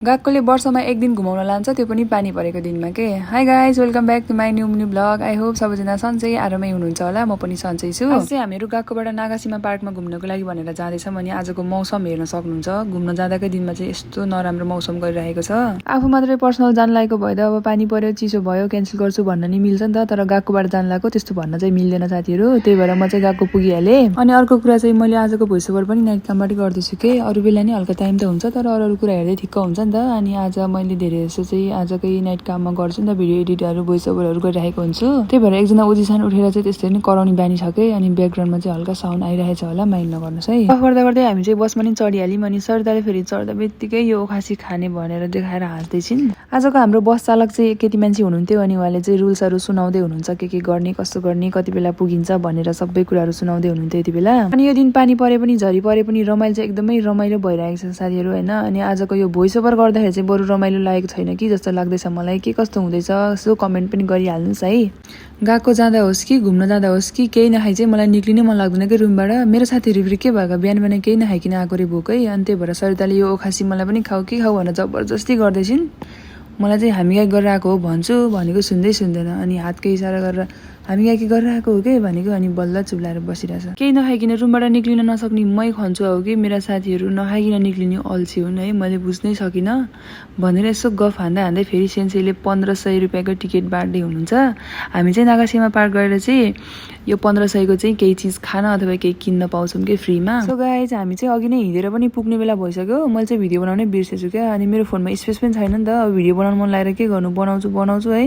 गएकोले वर्षमा एक दिन घुमाउन लान्छ, त्यो पनि पानी परेको दिनमा के। Hi guys, welcome back to my new blog. I hope सबैजना सन्चै आरामै हुनुहुन्छ होला। म पनि सन्चै छु। आज चाहिँ हामीहरू गएकोबाट नागासीमा पार्कमा घुम्नको लागि भनेर जाँदैछौँ। अनि आजको मौसम हेर्न सक्नुहुन्छ। घुम्न जाँदाकै दिनमा चाहिँ यस्तो नराम्रो मौसम गरिरहेको छ। आफू मात्रै पर्सनल जान लागेको भए अब पानी पर्यो, चिसो भयो, क्यान्सल गर्छु भन्न नि मिल्छ नि त। तर गएकोबाट जान लागेको त्यस्तो भन्न चाहिँ मिल्दैन साथीहरू। त्यही भएर म चाहिँ गएको पुगिहालेँ। अनि अर्को कुरा चाहिँ मैले आजको भोइस ओभर पनि नाइट कामबाटै गर्दैछु के। अरू बेला नि हल्का टाइम त हुन्छ, तर अरू कुरा हेर्दै ठिक्क हुन्छ नि त। अनि आज मैले धेरै जस्तो चाहिँ आजकै नाइट काममा गर्छु नि त, भिडियो एडिटहरू भोइस ओभरहरू गरिरहेको हुन्छु। त्यही भएर एकजना ओजिसान उठेर चाहिँ त्यसरी नै कराउने बानी छ के। अनि ब्याकग्राउन्डमा चाहिँ हल्का साउन्ड आइरहेछ होला, माइन्ड नगर्नुहोस् है। गर्दा गर्दै हामी चाहिँ बसमा नि चढिहाल्यौँ। अनि सरदारले फेरि चढ्दा बित्तिकै यो ओखासी खाने भनेर देखाएर हाँस्दैछिन्। आजको हाम्रो बस चालक चाहिँ केटी मान्छे हुनुहुन्थ्यो। अनि उहाँले चाहिँ रुल्सहरू सुनाउँदै हुनुहुन्छ, के गर्ने, कस्तो गर्ने, कति बेला पुगिन्छ भनेर सबै कुराहरू सुनाउँदै हुनुहुन्थ्यो यति बेला। अनि यो दिन पानी परे पनि झरी परे पनि रमाइलो चाहिँ एकदमै रमाइलो भइरहेको छ साथीहरू होइन। अनि आजको यो भोइस ओभर गर्दाखेरि चाहिँ बरु रमाइलो लागेको छैन कि जस्तो लाग्दैछ मलाई। के कस्तो हुँदैछ यसो कमेन्ट पनि गरिहाल्नुहोस् है। गएको जाँदा होस् कि घुम्न जाँदा होस् कि केही नखाइ चाहिँ मलाई निक्लिनै मन लाग्दैन कि रुमबाट। मेरो साथीहरू फेरि के भएको बिहान बिहान केही नखाइकन आएको रे भोकै। अनि त्यही भएर सरिताले यो ओखासी मलाई पनि खाऊ कि खाऊ भनेर जबरजस्ती गर्दैछिन्। मलाई चाहिँ हामी गाई गरेर आएको हो भन्छु, भनेको सुन्दै सुन्दैन। अनि हातको इसारा गरेर हामी गाई के गरेर आएको हो कि भनेको। अनि बल्ल चुप्लाएर बसिरहेछ। केही नखाइकन रुमबाट निक्लिन नसक्ने मै खन्छु हो कि मेरा साथीहरू नखाइकन निक्लिने अल्छी हुन् है। मैले बुझ्नै सकिनँ भनेर यसो गफ हान्दा हान्दै फेरि सेन्सेले 1500 रुपियाँको टिकट बाँड्दै हुनुहुन्छ। हामी चाहिँ नागासीमा पार्क गरेर चाहिँ यो 1500को चाहिँ केही चिज खान अथवा केही किन्न पाउँछौँ कि फ्रीमा। सो गाइज हामी चाहिँ अघि नै हिँडेर पनि पुग्ने बेला भइसक्यो। मैले चाहिँ भिडियो बनाउनै बिर्सेछु क्या। अनि मेरो फोनमा स्पेस पनि छैन नि त। अब भिडियो बनाउनु मन लागेर के गर्नु, बनाउँछु है।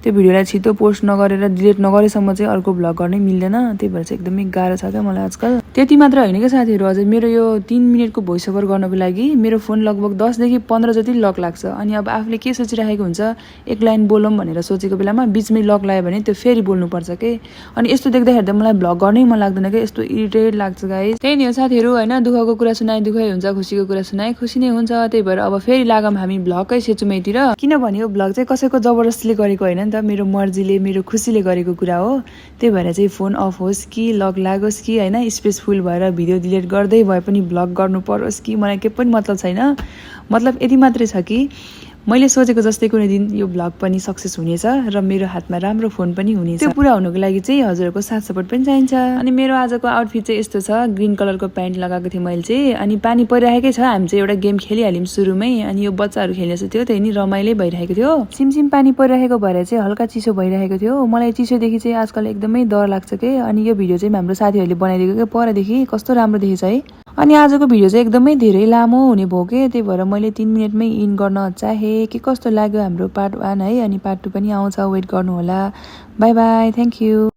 त्यो भिडियोलाई छिटो पोस्ट नगरेर डिलिट नगरेसम्म चाहिँ अर्को भ्लग गर्नै मिल्दैन। त्यही भएर चाहिँ एकदमै गाह्रो छ क्या मलाई आजकल। त्यति मात्र होइन क्या साथीहरू, अझै मेरो यो 3 मिनटको भोइस ओभर गर्नको लागि मेरो फोन लगभग 10 देखि 15 जति लक लाग्छ। अनि अब आफूले के सोचिरहेको हुन्छ, एक लाइन बोलौँ भनेर सोचेको बेलामा बिचमै लक लाग्यो भने त्यो फेरि बोल्नुपर्छ के। अनि यस्तो देख्दाखेरि त मलाई भ्लग गर्नै मन लाग्दैन क्या, यस्तो इरिटेट लाग्छ गाइस। त्यही नै हो साथीहरू होइन। दुःखको कुरा सुनाए दुःखै हुन्छ, खुसीको कुरा सुनाए खुसी नै हुन्छ। त्यही भएर अब फेरि लागौँ हामी भ्लगकै सेचुमैतिर। किनभने यो भ्लग चाहिँ कसैको जबरजस्तीले गरेको होइन नि त, मेरो मर्जीले मेरो खुसीले गरेको कुरा हो। त्यही भएर चाहिँ फोन अफ होस् कि लक लागोस् कि होइन, स्पेस फुल भएर भिडियो डिलिट गर्दै भए पनि भ्लग गर्नु परोस् कि मलाई केही पनि मतलब छैन। मतलब यति मात्रै छ कि मैले सोचेको जस्तै कुनै दिन यो भ्लग पनि सक्सेस हुनेछ र मेरो हातमा राम्रो फोन पनि हुनेछ। त्यो पुरा हुनुको लागि चाहिँ हजुरहरूको साथ सपोर्ट पनि चाहिन्छ। अनि मेरो आजको आउटफिट चाहिँ यस्तो छ, ग्रिन कलरको प्यान्ट लगाएको थिएँ मैले चाहिँ। अनि पानी परिरहेकै छ, हामी चाहिँ एउटा गेम खेलिहाल्यौँ सुरुमै। अनि यो बच्चाहरू खेल्ने जस्तो थियो, त्यही नि रमाइलै भइरहेको थियो। सिमसिम पानी परिरहेको भएर चाहिँ हल्का चिसो भइरहेको थियो। मलाई चिसोदेखि चाहिँ आजकल एकदमै डर लाग्छ के। अनि यो भिडियो चाहिँ हाम्रो साथीहरूले बनाइदिएको क्या परदेखि, कस्तो राम्रो देखेछ है। अनि आजको भिडियो चाहिँ एकदमै धेरै लामो हुने भयो के। त्यही भएर मैले 3 मिनटमै इन गर्न चाहेँ। के कस्तो लाग्यो हाम्रो पार्ट 1 है। अनि पार्ट 2 पनि आउँछ, वेट गर्नु होला। By by, thank you.